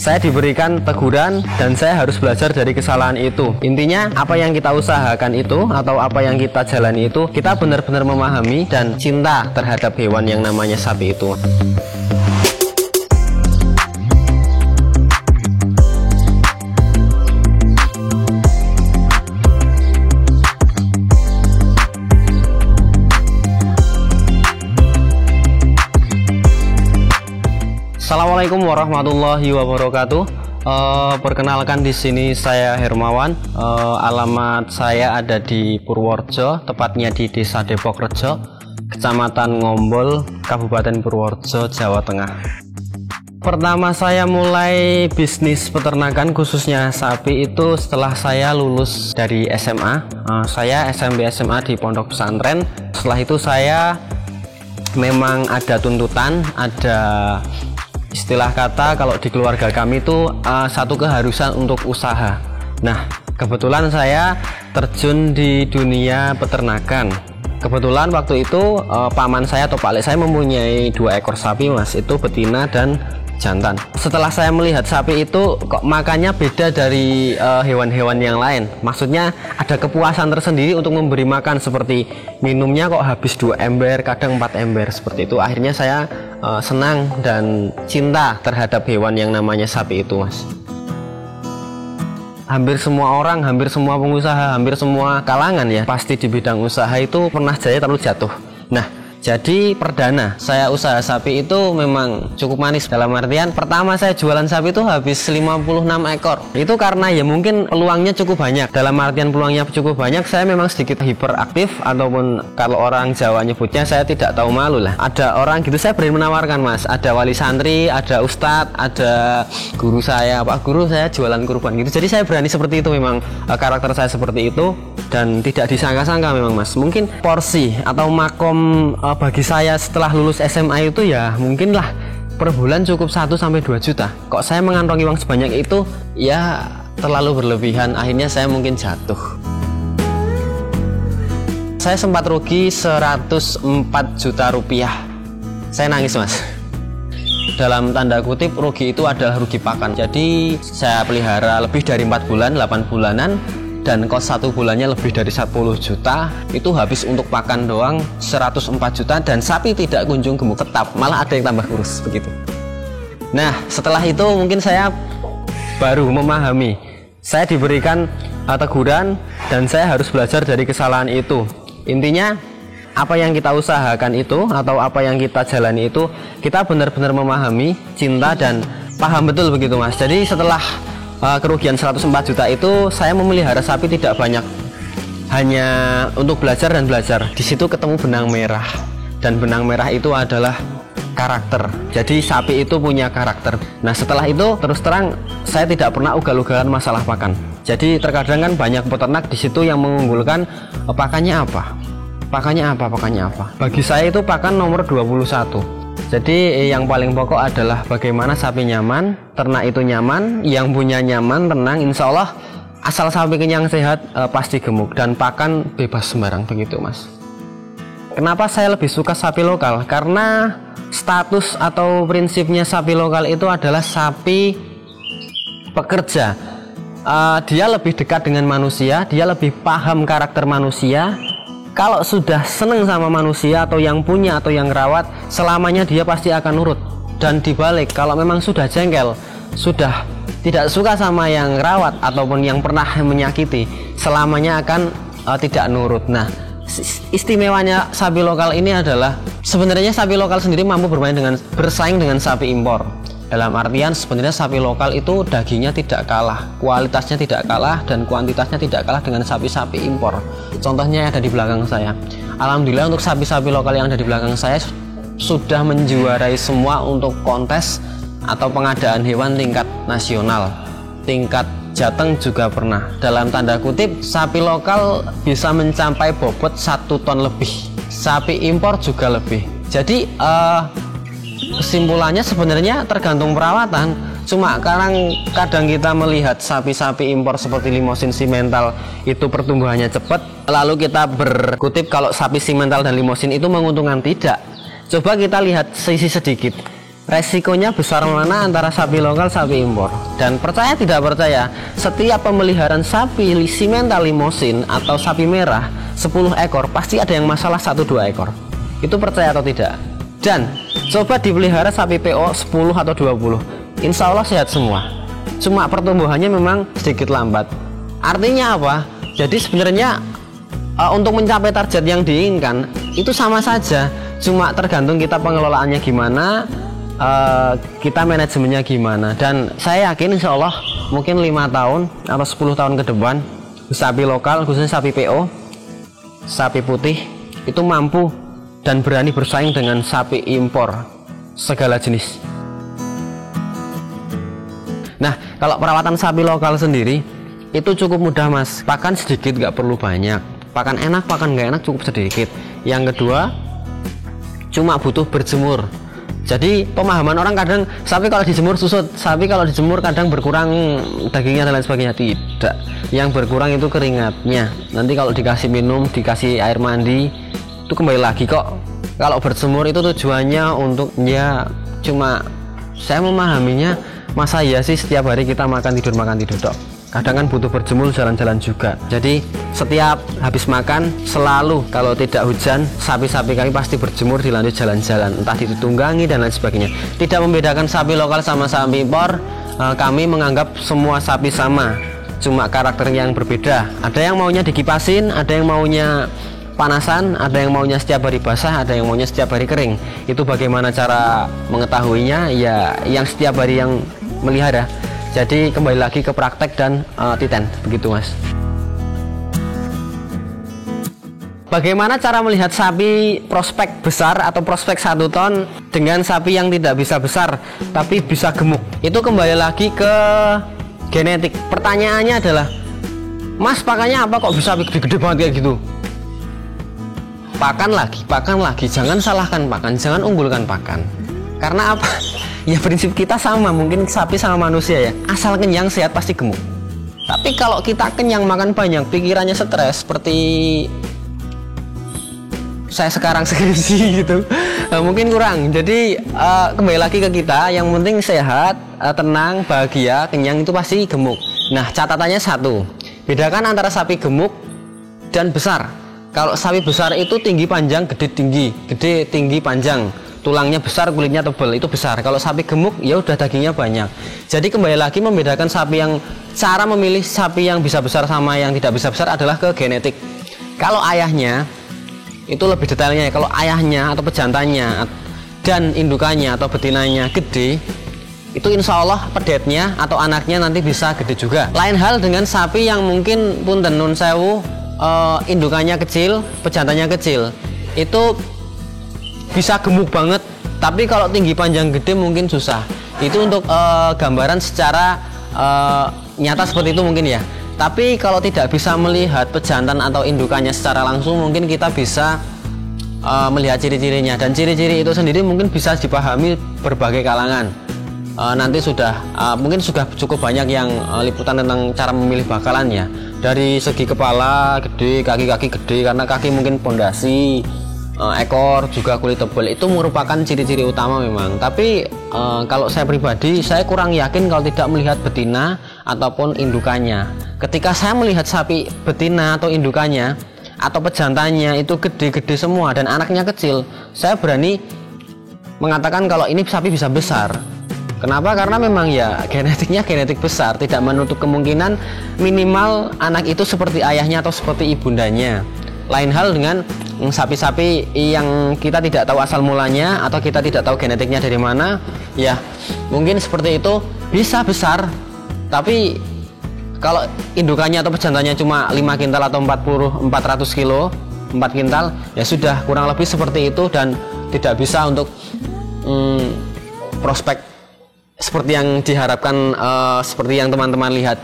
Saya diberikan teguran dan saya harus belajar dari kesalahan itu. Intinya apa yang kita usahakan itu atau apa yang kita jalani itu, kita benar-benar memahami dan cinta terhadap hewan yang namanya sapi itu. Assalamualaikum warahmatullahi wabarakatuh. Perkenalkan, di sini saya Hermawan. Alamat saya ada di Purworejo, tepatnya di Desa Depokrejo, Kecamatan Ngombol, Kabupaten Purworejo, Jawa Tengah. Pertama saya mulai bisnis peternakan khususnya sapi itu setelah saya lulus dari SMA. Saya SMP SMA di pondok pesantren. Setelah itu saya memang ada tuntutan, ada istilah kata kalau di keluarga kami itu satu keharusan untuk usaha. Nah, kebetulan saya terjun di dunia peternakan. Kebetulan waktu itu paman saya atau Pak Lek saya mempunyai 2 ekor sapi, Mas. Itu betina dan jantan. Setelah saya melihat sapi itu kok makannya beda dari hewan-hewan yang lain. Maksudnya ada kepuasan tersendiri untuk memberi makan, seperti minumnya kok habis 2 ember, kadang 4 ember seperti itu. Akhirnya saya senang dan cinta terhadap hewan yang namanya sapi itu, Mas. Hampir semua orang, hampir semua pengusaha, hampir semua kalangan ya pasti di bidang usaha itu pernah jaya terlalu jatuh. Nah, jadi perdana saya usaha sapi itu memang cukup manis. Dalam artian pertama saya jualan sapi itu habis 56 ekor. Itu karena ya mungkin peluangnya cukup banyak. Dalam artian peluangnya cukup banyak, saya memang sedikit hiperaktif, ataupun kalau orang Jawa nyebutnya saya tidak tahu malu lah. Ada orang gitu saya berani menawarkan, Mas. Ada wali santri, ada ustadz, ada guru saya, Pak Guru saya jualan kurban gitu. Jadi saya berani seperti itu, memang karakter saya seperti itu. Dan tidak disangka-sangka memang, Mas. Mungkin porsi atau makom bagi saya setelah lulus SMA itu ya mungkin lah per bulan cukup 1-2 juta. Kok saya mengantongi uang sebanyak itu? Ya terlalu berlebihan, akhirnya saya mungkin jatuh. Saya sempat rugi 104 juta rupiah. Saya nangis, Mas. Dalam tanda kutip rugi itu adalah rugi pakan. Jadi saya pelihara lebih dari 4 bulan, 8 bulanan, dan kos 1 bulannya lebih dari 10 juta. Itu habis untuk pakan doang 104 juta, dan sapi tidak kunjung gemuk, tetap malah ada yang tambah kurus begitu. Nah, setelah itu mungkin saya baru memahami, saya diberikan teguran dan saya harus belajar dari kesalahan itu. Intinya apa yang kita usahakan itu atau apa yang kita jalani itu, kita benar-benar memahami, cinta dan paham betul begitu, Mas. Jadi setelah kerugian 104 juta itu saya memelihara sapi tidak banyak, hanya untuk belajar dan belajar. Di situ ketemu benang merah, dan benang merah itu adalah karakter. Jadi sapi itu punya karakter. Nah, setelah itu terus terang saya tidak pernah ugal-ugalan masalah pakan. Jadi terkadang kan banyak peternak di situ yang mengunggulkan pakannya apa. Bagi saya itu pakan nomor 21. Jadi yang paling pokok adalah bagaimana sapi nyaman, ternak itu nyaman, yang punya nyaman, tenang, insya Allah asal sapi kenyang sehat pasti gemuk, dan pakan bebas sembarang begitu, Mas. Kenapa saya lebih suka sapi lokal? Karena status atau prinsipnya sapi lokal itu adalah sapi pekerja. Dia lebih dekat dengan manusia, dia lebih paham karakter manusia. Kalau sudah seneng sama manusia atau yang punya atau yang rawat, selamanya dia pasti akan nurut. Dan dibalik, kalau memang sudah jengkel, sudah tidak suka sama yang rawat ataupun yang pernah menyakiti, selamanya akan tidak nurut. Nah, istimewanya sapi lokal ini adalah sebenarnya sapi lokal sendiri mampu bersaing dengan sapi impor. Dalam artian sebenarnya sapi lokal itu dagingnya tidak kalah, kualitasnya tidak kalah, dan kuantitasnya tidak kalah dengan sapi-sapi impor. Contohnya ada di belakang saya. Alhamdulillah untuk sapi-sapi lokal yang ada di belakang saya sudah menjuarai semua untuk kontes atau pengadaan hewan tingkat nasional. Tingkat Jateng juga pernah. Dalam tanda kutip, sapi lokal bisa mencapai bobot 1 ton lebih. Sapi impor juga lebih. Jadi kesimpulannya sebenarnya tergantung perawatan. Cuma kadang kita melihat sapi-sapi impor seperti Limousin Simmental itu pertumbuhannya cepat, lalu kita berkutip kalau sapi Simmental dan Limousin itu menguntungkan. Tidak. Coba kita lihat sisi sedikit. resikonya besar mana antara sapi lokal sapi impor. Dan percaya tidak percaya, setiap pemeliharaan sapi simental limosin atau sapi merah 10 ekor pasti ada yang masalah 1-2 ekor. Itu percaya atau tidak? Dan coba dipelihara sapi PO 10 atau 20, insya Allah sehat semua. Cuma pertumbuhannya memang sedikit lambat. Artinya apa? Jadi sebenarnya untuk mencapai target yang diinginkan itu sama saja, cuma tergantung kita pengelolaannya gimana, kita manajemennya gimana. Dan saya yakin insya Allah mungkin 5 tahun atau 10 tahun ke depan sapi lokal khususnya sapi PO, sapi putih itu mampu dan berani bersaing dengan sapi impor segala jenis. Nah, kalau perawatan sapi lokal sendiri itu cukup mudah mas, pakan sedikit gak perlu banyak, pakan enak pakan gak enak cukup sedikit. Yang kedua cuma butuh berjemur. Jadi pemahaman orang kadang sapi kalau dijemur susut, sapi kalau dijemur kadang berkurang dagingnya dan lain sebagainya. Tidak, yang berkurang itu keringatnya. Nanti kalau dikasih minum, dikasih air mandi itu kembali lagi kok. Kalau berjemur itu tujuannya untuk ya cuma, saya memahaminya, masa ya sih setiap hari kita makan tidur dok. Kadang kan butuh berjemur, jalan-jalan juga. Jadi setiap habis makan selalu kalau tidak hujan sapi-sapi kami pasti berjemur dilanjut jalan-jalan, entah ditunggangi dan lain sebagainya. Tidak membedakan sapi lokal sama sapi impor, kami menganggap semua sapi sama, cuma karakter yang berbeda. Ada yang maunya dikipasin, ada yang maunya panasan, ada yang maunya setiap hari basah, ada yang maunya setiap hari kering. Itu bagaimana cara mengetahuinya? Ya yang setiap hari yang melihara. Jadi kembali lagi ke praktek dan titen, begitu mas. Bagaimana cara melihat sapi prospek besar atau prospek 1 ton dengan sapi yang tidak bisa besar tapi bisa gemuk? Itu kembali lagi ke genetik. Pertanyaannya adalah, mas pakannya apa kok bisa gede-gede banget kayak gitu? Pakan lagi, jangan salahkan pakan, jangan unggulkan pakan. Karena apa? Ya prinsip kita sama, mungkin sapi sama manusia ya, asal kenyang sehat pasti gemuk. Tapi kalau kita kenyang makan banyak, pikirannya stres seperti saya sekarang skripsi gitu, mungkin kurang. Jadi kembali lagi ke kita, yang penting sehat, tenang, bahagia, kenyang itu pasti gemuk. Nah catatannya satu, bedakan antara sapi gemuk dan besar. Kalau sapi besar itu tinggi panjang, gede tinggi panjang, tulangnya besar, kulitnya tebal, itu besar. Kalau sapi gemuk ya udah dagingnya banyak. Jadi kembali lagi membedakan sapi yang, cara memilih sapi yang bisa besar sama yang tidak bisa besar adalah ke genetik. Kalau ayahnya itu lebih detailnya, kalau ayahnya atau pejantannya dan indukannya atau betinanya gede, itu insya Allah pedetnya atau anaknya nanti bisa gede juga. Lain hal dengan sapi yang mungkin punten nun sewu, indukannya kecil, pejantannya kecil, itu bisa gemuk banget, tapi kalau tinggi panjang gede mungkin susah. Itu untuk gambaran secara nyata seperti itu mungkin ya. Tapi kalau tidak bisa melihat pejantan atau indukannya secara langsung, mungkin kita bisa melihat ciri-cirinya. Dan ciri-ciri itu sendiri mungkin bisa dipahami berbagai kalangan. Nanti sudah mungkin sudah cukup banyak yang liputan tentang cara memilih bakalannya. Dari segi kepala gede, kaki-kaki gede karena kaki mungkin pondasi, ekor juga kulit tebal, itu merupakan ciri-ciri utama memang. Tapi kalau saya pribadi, saya kurang yakin kalau tidak melihat betina ataupun indukannya. Ketika saya melihat sapi betina atau indukannya atau pejantannya itu gede-gede semua dan anaknya kecil, saya berani mengatakan kalau ini sapi bisa besar. Kenapa? Karena memang ya genetiknya genetik besar, tidak menutup kemungkinan minimal anak itu seperti ayahnya atau seperti ibundanya. Lain hal dengan sapi-sapi yang kita tidak tahu asal mulanya atau kita tidak tahu genetiknya dari mana, ya mungkin seperti itu bisa besar, tapi kalau indukannya atau pejantannya cuma 5 kintal atau 400 kilo, 4 kintal, ya sudah kurang lebih seperti itu dan tidak bisa untuk prospek seperti yang diharapkan, seperti yang teman-teman lihat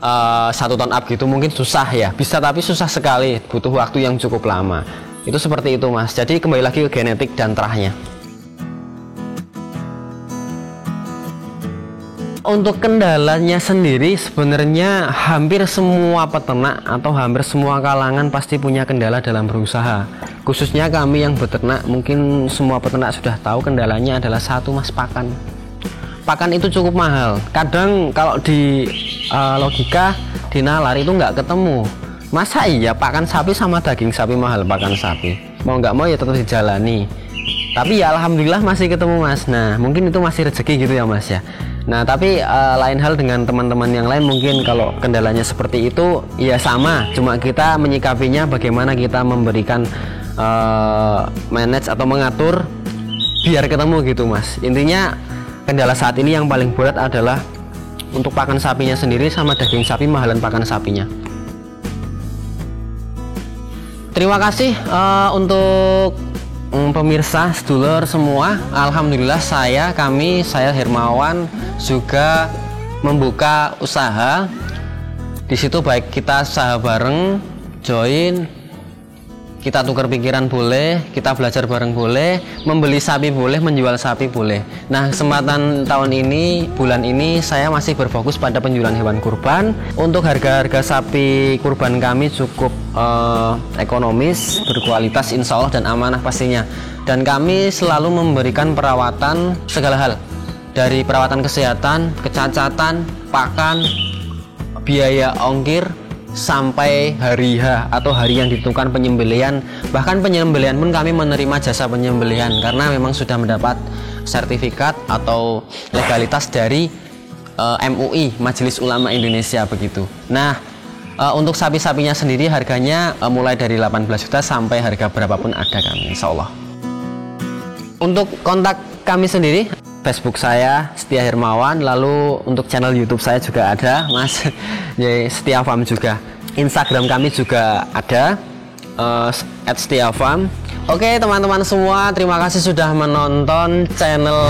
1 ton up gitu, mungkin susah ya, bisa tapi susah sekali, butuh waktu yang cukup lama. Itu seperti itu mas. Jadi kembali lagi ke genetik dan terahnya. Untuk kendalanya sendiri sebenarnya hampir semua peternak atau hampir semua kalangan pasti punya kendala dalam berusaha. Khususnya kami yang beternak, mungkin semua peternak sudah tahu kendalanya adalah satu, Mas, pakan. Pakan itu cukup mahal. Kadang kalau di logika di nalar itu nggak ketemu. Masa iya pakan sapi sama daging sapi mahal pakan sapi? Mau nggak mau ya tetap dijalani. Tapi ya alhamdulillah masih ketemu, Mas. Nah mungkin itu masih rezeki gitu ya, Mas ya. Nah tapi lain hal dengan teman-teman yang lain, mungkin kalau kendalanya seperti itu ya sama, cuma kita menyikapinya bagaimana kita memberikan manage atau mengatur biar ketemu gitu, Mas. Intinya kendala saat ini yang paling berat adalah untuk pakan sapinya sendiri sama daging sapi, mahalan pakan sapinya. Terima kasih untuk pemirsa sedulur semua. Alhamdulillah saya Hermawan juga membuka usaha. Di situ baik kita usaha bareng, join, kita tukar pikiran boleh, kita belajar bareng boleh, membeli sapi boleh, menjual sapi boleh. Nah kesempatan tahun ini, bulan ini saya masih berfokus pada penjualan hewan kurban. Untuk harga-harga sapi kurban kami cukup ekonomis, berkualitas insya Allah dan amanah pastinya. Dan kami selalu memberikan perawatan segala hal, dari perawatan kesehatan, kecacatan, pakan, biaya ongkir, sampai hari H atau hari yang ditentukan penyembelihan. Bahkan penyembelihan pun kami menerima jasa penyembelihan karena memang sudah mendapat sertifikat atau legalitas dari MUI, Majelis Ulama Indonesia begitu. Nah untuk sapi-sapinya sendiri harganya mulai dari 18 juta sampai harga berapapun ada kami insya Allah. Untuk kontak kami sendiri, Facebook saya Setia Hermawan, lalu untuk channel YouTube saya juga ada, Mas, Setia Farm juga. Instagram kami juga ada, @setiafarm. Oke teman-teman semua, terima kasih sudah menonton channel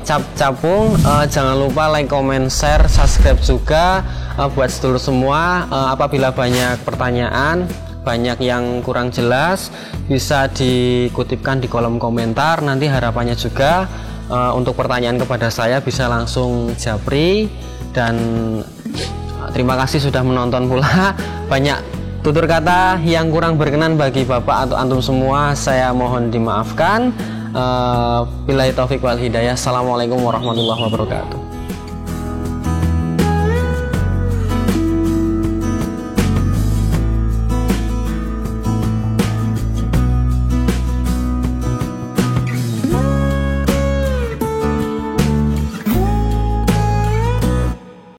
Cap Capung. Jangan lupa like, comment, share, subscribe juga buat sedulur semua. Apabila banyak pertanyaan, banyak yang kurang jelas, bisa dikutipkan di kolom komentar. Nanti harapannya juga untuk pertanyaan kepada saya bisa langsung japri. Dan terima kasih sudah menonton pula. Banyak tutur kata yang kurang berkenan bagi Bapak atau antum semua, saya mohon dimaafkan. Billahi taufik wal hidayah. Assalamualaikum warahmatullahi wabarakatuh.